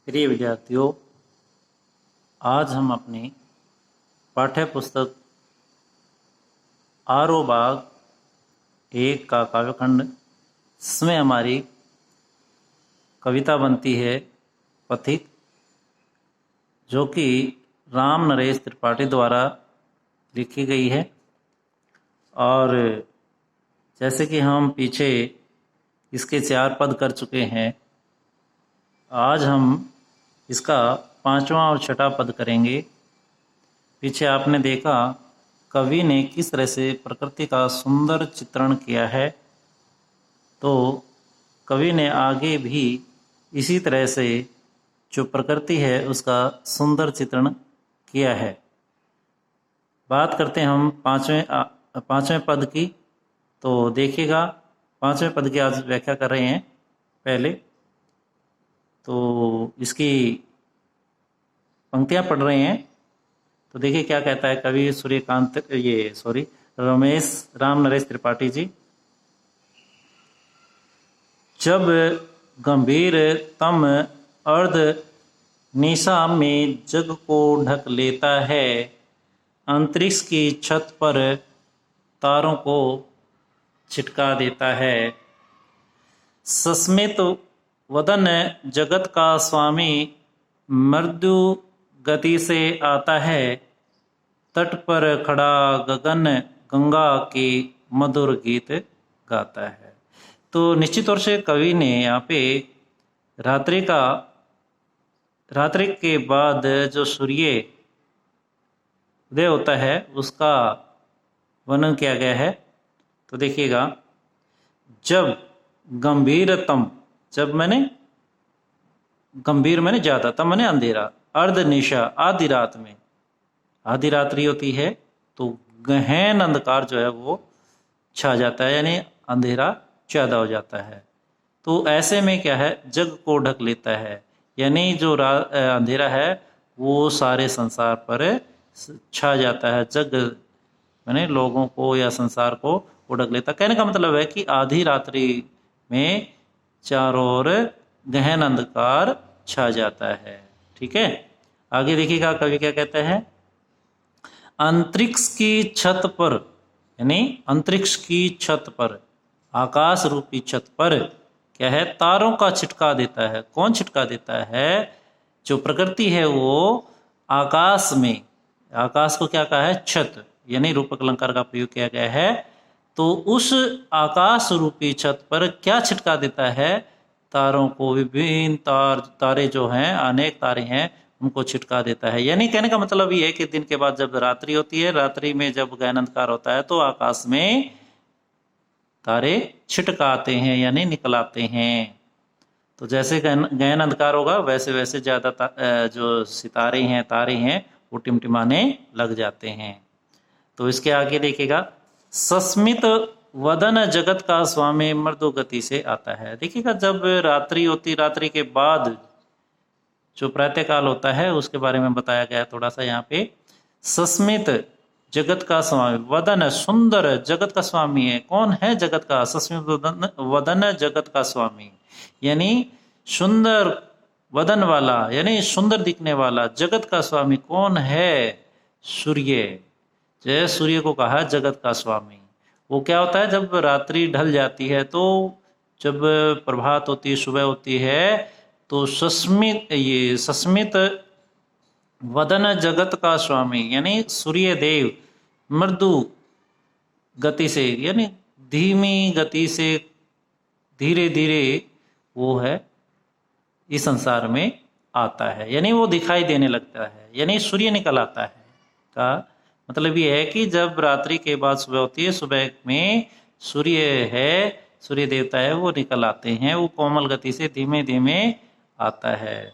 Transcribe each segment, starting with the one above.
प्रिय विद्यार्थियों, आज हम अपनी पाठ्य पुस्तक आरो बाग एक का काव्यखंड, जिसमें हमारी कविता बनती है पथिक, जो कि राम नरेश त्रिपाठी द्वारा लिखी गई है। और जैसे कि हम पीछे इसके 4 पद कर चुके हैं, आज हम इसका 5वां और 6वां पद करेंगे। पीछे आपने देखा कवि ने किस तरह से प्रकृति का सुंदर चित्रण किया है, तो कवि ने आगे भी इसी तरह से जो प्रकृति है उसका सुंदर चित्रण किया है। बात करते हैं हम पाँचवें पद की। तो देखिएगा, 5वें पद की आज व्याख्या कर रहे हैं। पहले तो इसकी पंक्तियां पढ़ रहे हैं। तो देखिए क्या कहता है कवि रमेश राम नरेश त्रिपाठी जी। जब गंभीर तम अर्ध निशा में जग को ढक लेता है, अंतरिक्ष की छत पर तारों को छिटका देता है। सस्मित वदन जगत का स्वामी मृदु गति से आता है, तट पर खड़ा गगन गंगा की मधुर गीत गाता है। तो निश्चित तौर से कवि ने यहाँ पे रात्रि के बाद जो सूर्य उदय होता है उसका वर्णन किया गया है। तो देखिएगा, जब गंभीरतम, जब मैंने गंभीर मैंने ज्यादा, तम मैंने अंधेरा, अर्ध निशा आधी रात में, आधी रात्रि होती है तो गहन अंधकार जो है वो छा जाता है, यानी अंधेरा ज्यादा हो जाता है। तो ऐसे में क्या है, जग को ढक लेता है, यानी जो अंधेरा है वो सारे संसार पर छा जाता है। जग मैंने लोगों को या संसार को वो ढक लेता। कहने का मतलब है कि आधी रात्रि में चारों ओर गहन अंधकार छा जाता है। ठीक है, आगे देखिएगा कवि क्या कहते हैं। अंतरिक्ष की छत पर, यानी अंतरिक्ष की छत पर, आकाश रूपी छत पर क्या है, तारों का छिटका देता है। कौन छिटका देता है? जो प्रकृति है वो आकाश में, आकाश को क्या कहा है, छत, यानी रूपक अलंकार का प्रयोग किया गया है। तो उस आकाश रूपी छत पर क्या छिटका देता है? तारों को, विभिन्न तारे जो हैं, अनेक तारे हैं, उनको छिटका देता है। यानी कहने का मतलब ये है कि दिन के बाद जब रात्रि होती है, रात्रि में जब गहन अंधकार होता है तो आकाश में तारे छिटकाते हैं, यानी निकल आते हैं। तो जैसे गहन अंधकार होगा वैसे वैसे ज्यादा जो सितारे हैं, तारे हैं, वो टिमटिमाने लग जाते हैं। तो इसके आगे देखिएगा, सस्मित वदन जगत का स्वामी मृदु गति से आता है। देखिएगा, जब रात्रि होती, रात्रि के बाद जो प्रातःकाल होता है उसके बारे में बताया गया है थोड़ा सा यहाँ पे। सस्मित जगत का स्वामी, वदन सुंदर जगत का स्वामी है। कौन है जगत का? सस्मित वदन जगत का स्वामी, यानी सुंदर वदन वाला, यानी सुंदर दिखने वाला जगत का स्वामी कौन है? सूर्य। जय सूर्य को कहा जगत का स्वामी। वो क्या होता है, जब रात्रि ढल जाती है तो जब प्रभात होती है, सुबह होती है, तो सस्मित वदन जगत का स्वामी, यानी सूर्य देव मृदु गति से, यानी धीमी गति से, धीरे धीरे वो है इस संसार में आता है, यानी वो दिखाई देने लगता है, यानी सूर्य निकल आता है। का मतलब ये है कि जब रात्रि के बाद सुबह होती है, सुबह में सूर्य है, सूर्य देवता है, वो निकल आते हैं, वो कोमल गति से धीमे धीमे आता है।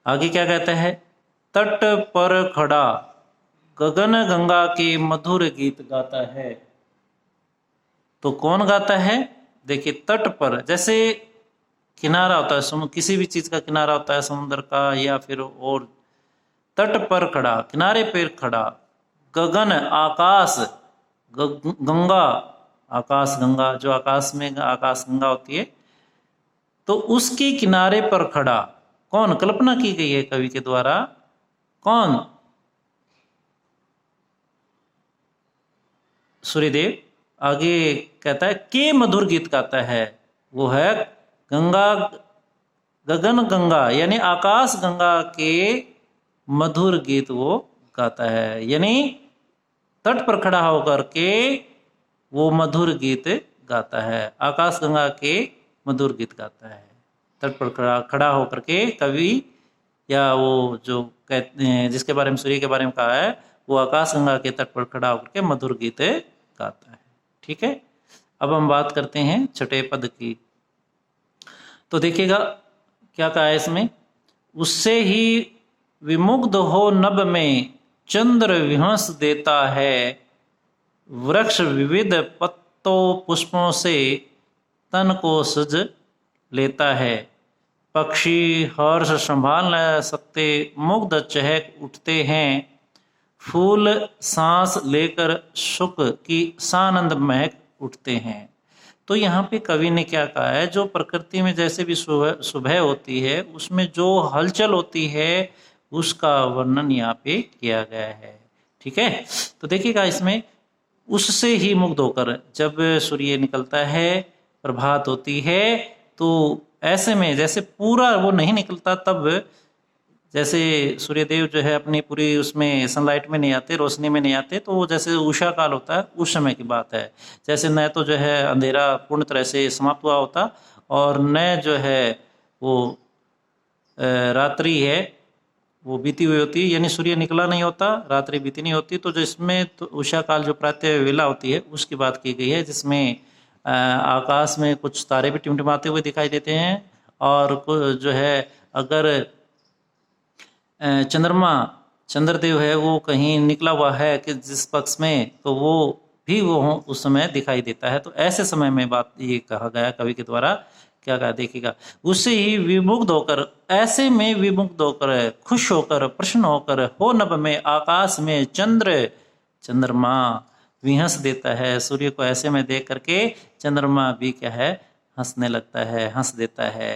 आगे क्या कहता है, तट पर खड़ा गगन गंगा के मधुर गीत गाता है। तो कौन गाता है? देखिए, तट पर, जैसे किनारा होता है, किसी भी चीज का किनारा होता है, समुद्र का या फिर और, तट पर खड़ा, किनारे पर खड़ा, गगन आकाश, गंगा आकाश गंगा, जो आकाश में आकाश गंगा होती है, तो उसके किनारे पर खड़ा, कौन कल्पना की गई है कवि के द्वारा, कौन, सूर्यदेव। आगे कहता है के मधुर गीत गाता है, वो है गंगा, गगन गंगा यानी आकाश गंगा के मधुर गीत वो गाता है, यानी तट पर खड़ा होकर के वो मधुर गीत गाता है, आकाश गंगा के मधुर गीत गाता है। तट पर खड़ा होकर के कवि, या वो जो कहते हैं जिसके बारे में सूर्य के बारे में कहा है, वो आकाश गंगा के तट पर खड़ा होकर के मधुर गीत गाता है। ठीक है, अब हम बात करते हैं छठे पद की। तो देखिएगा क्या कहा है इसमें, उससे ही विमुग्ध हो नभ में चंद्र विहंस देता है, वृक्ष विविध पत्तों पुष्पों से तन को सज लेता है, पक्षी हर्ष संभाल न सकते मुग्ध चहक उठते हैं, फूल सांस लेकर सुख की सानंद महक उठते हैं। तो यहाँ पे कवि ने क्या कहा है, जो प्रकृति में जैसे भी सुबह होती है उसमें जो हलचल होती है उसका वर्णन यहाँ पे किया गया है। ठीक है, तो देखिएगा इसमें उससे ही मुग्ध होकर, जब सूर्य निकलता है, प्रभात होती है, तो ऐसे में जैसे पूरा वो नहीं निकलता, तब जैसे सूर्यदेव जो है अपनी पूरी उसमें सनलाइट में नहीं आते, रोशनी में नहीं आते, तो वो जैसे उषा काल होता है उस समय की बात है। जैसे न तो जो है अंधेरा पूर्ण तरह से समाप्त हुआ होता, और न जो है वो रात्रि है वो बीती हुई होती है, यानी सूर्य निकला नहीं होता, रात्रि बीती नहीं होती। तो जो इसमें तो उषा काल जो प्रातः वेला होती है उसकी बात की गई है, जिसमें आकाश में कुछ तारे भी टिमटिमाते हुए दिखाई देते हैं, और जो है अगर चंद्रदेव है वो कहीं निकला हुआ है कि जिस पक्ष में, तो वो भी वो उस समय दिखाई देता है। तो ऐसे समय में बात ये कहा गया कवि के द्वारा, क्या कहा देखिएगा, उससे ही विमुग्ध होकर, ऐसे में विमुग्ध होकर, खुश होकर, प्रसन्न होकर, हो नभ में आकाश में चंद्रमा विहंस देता है। सूर्य को ऐसे में देख करके चंद्रमा भी क्या है, हंसने लगता है, हंस देता है।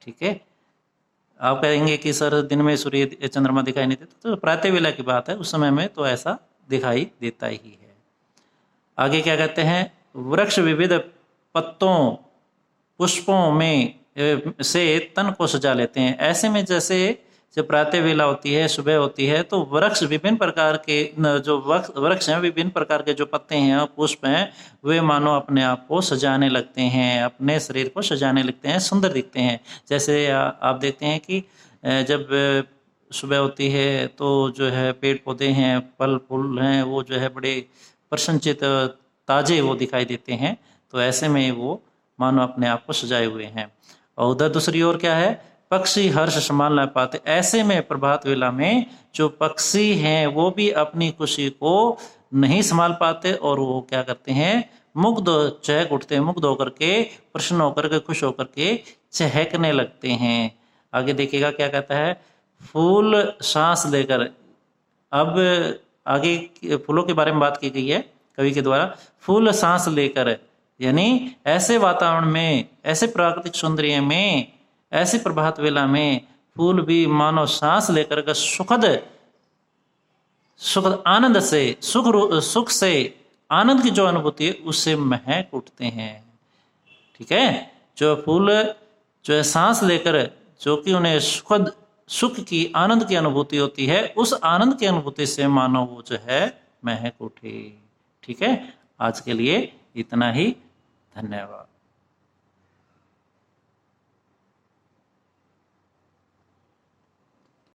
ठीक है, आप कहेंगे कि सर दिन में सूर्य चंद्रमा दिखाई नहीं देता, तो प्रातः वेला की बात है, उस समय में तो ऐसा दिखाई देता ही है। आगे क्या कहते हैं, वृक्ष विविध पत्तों पुष्पों में से तन को सजा लेते हैं। ऐसे में जैसे जब प्रातः वेला होती है, सुबह होती है, तो वृक्ष विभिन्न प्रकार के जो वृक्ष हैं, विभिन्न प्रकार के जो पत्ते हैं, पुष्प हैं, वे मानो अपने आप को सजाने लगते हैं, अपने शरीर को सजाने लगते हैं, सुंदर दिखते हैं। जैसे आप देखते हैं कि जब सुबह होती है तो जो है पेड़ पौधे हैं, फल फूल हैं, वो जो है बड़े प्रसन्नचित ताजे वो दिखाई देते हैं। तो ऐसे में वो मानो अपने आप को सजाए हुए हैं। और उधर दूसरी ओर क्या है, पक्षी हर्ष संभाल न पाते। ऐसे में प्रभात वेला में जो पक्षी हैं वो भी अपनी खुशी को नहीं संभाल पाते, और वो क्या करते हैं, मुग्ध चहक उठते हैं, मुग्ध होकर के, प्रसन्न होकर के, खुश होकर के चहकने लगते हैं। आगे देखिएगा क्या कहता है, फूल सांस लेकर। अब आगे फूलों के बारे में बात की गई है कवि के द्वारा। फूल सांस लेकर यानी ऐसे वातावरण में, ऐसे प्राकृतिक सौंदर्य में, ऐसी प्रभात वेला में फूल भी मानो सांस लेकर के सुखद आनंद से, सुख से आनंद की जो अनुभूति है उससे महक उठते हैं। ठीक है, जो फूल जो है सांस लेकर, जो कि उन्हें सुख की, आनंद की अनुभूति होती है, उस आनंद की अनुभूति से मानो वो जो है महक उठे। ठीक है, आज के लिए इतना ही, धन्यवाद।